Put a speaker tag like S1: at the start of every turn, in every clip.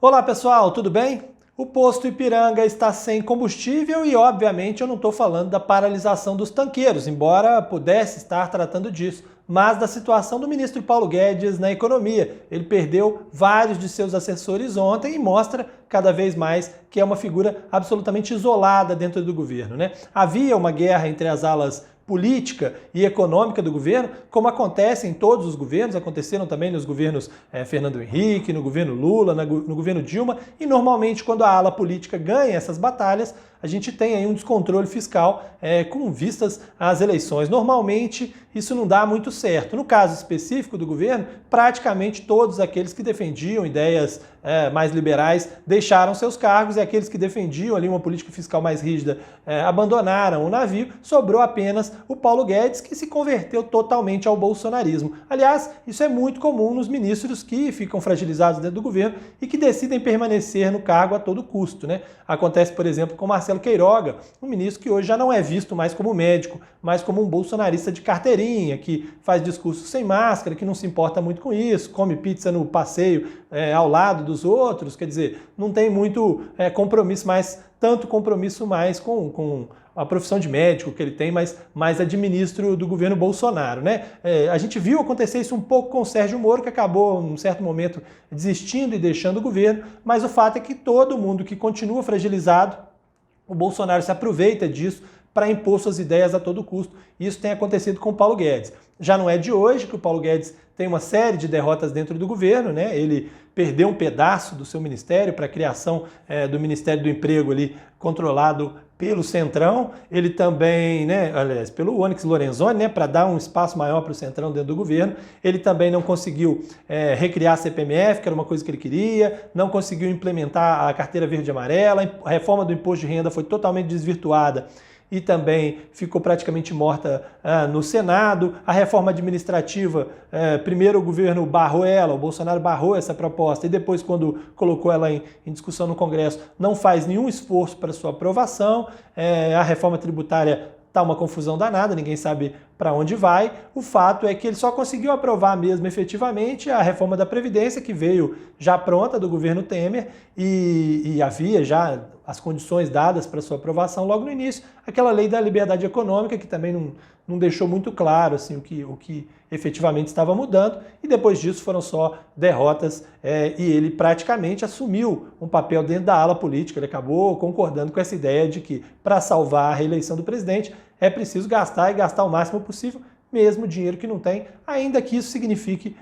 S1: Olá pessoal, tudo bem? O posto Ipiranga está sem combustível e, obviamente, eu não estou falando da paralisação dos tanqueiros, embora pudesse estar tratando disso, mas da situação do ministro Paulo Guedes na economia. Ele perdeu vários de seus assessores ontem e mostra cada vez mais que é uma figura absolutamente isolada dentro do governo, né? Havia uma guerra entre as alas política e econômica do governo, como acontece em todos os governos, aconteceram também nos governos Fernando Henrique, no governo Lula, no governo Dilma, e normalmente quando a ala política ganha essas batalhas, a gente tem aí um descontrole fiscal com vistas às eleições. Normalmente isso não dá muito certo. No caso específico do governo, praticamente todos aqueles que defendiam ideias mais liberais deixaram seus cargos e aqueles que defendiam ali uma política fiscal mais rígida abandonaram o navio. Sobrou apenas o Paulo Guedes, que se converteu totalmente ao bolsonarismo. Aliás, isso é muito comum nos ministros que ficam fragilizados dentro do governo e que decidem permanecer no cargo a todo custo, né? Acontece, por exemplo, com Marcelo Queiroga, um ministro que hoje já não é visto mais como médico, mas como um bolsonarista de carteirinha, que faz discursos sem máscara, que não se importa muito com isso, come pizza no passeio ao lado dos outros, quer dizer, não tem muito compromisso mais, tanto compromisso mais com a profissão de médico que ele tem, mas é de ministro do governo Bolsonaro, né? A gente viu acontecer isso um pouco com o Sérgio Moro, que acabou, num certo momento, desistindo e deixando o governo, mas o fato é que todo mundo que continua fragilizado, o Bolsonaro se aproveita disso para impor suas ideias a todo custo. Isso tem acontecido com o Paulo Guedes. Já não é de hoje que o Paulo Guedes tem uma série de derrotas dentro do governo, né? Ele perdeu um pedaço do seu ministério para a criação do Ministério do Emprego ali, controlado pelo Centrão. Ele também, né, aliás, pelo Onyx Lorenzoni, né, para dar um espaço maior para o Centrão dentro do governo. Ele também não conseguiu recriar a CPMF, que era uma coisa que ele queria, não conseguiu implementar a carteira verde e amarela, a reforma do imposto de renda foi totalmente desvirtuada e também ficou praticamente morta no Senado. A reforma administrativa, primeiro o governo barrou ela, o Bolsonaro barrou essa proposta e depois, quando colocou ela em discussão no Congresso, não faz nenhum esforço para sua aprovação. A reforma tributária está uma confusão danada, ninguém sabe para onde vai. O fato é que ele só conseguiu aprovar mesmo efetivamente a reforma da Previdência, que veio já pronta do governo Temer e havia já as condições dadas para sua aprovação logo no início. Aquela lei da liberdade econômica, que também não deixou muito claro assim, o que efetivamente estava mudando, e depois disso foram só derrotas e ele praticamente assumiu um papel dentro da ala política. Ele acabou concordando com essa ideia de que para salvar a reeleição do presidente é preciso gastar e gastar o máximo possível, mesmo dinheiro que não tem, ainda que isso signifique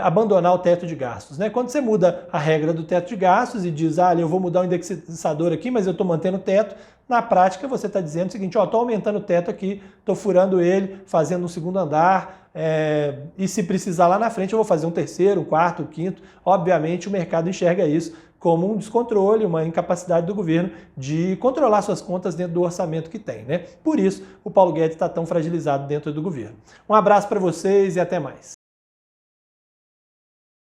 S1: abandonar o teto de gastos, né? Quando você muda a regra do teto de gastos e diz, eu vou mudar o indexador aqui, mas eu estou mantendo o teto, na prática você está dizendo o seguinte, estou aumentando o teto aqui, estou furando ele, fazendo um segundo andar, e se precisar lá na frente eu vou fazer um terceiro, um quarto, um quinto. Obviamente o mercado enxerga isso como um descontrole, uma incapacidade do governo de controlar suas contas dentro do orçamento que tem, né? Por isso o Paulo Guedes está tão fragilizado dentro do governo. Um abraço para vocês e até mais.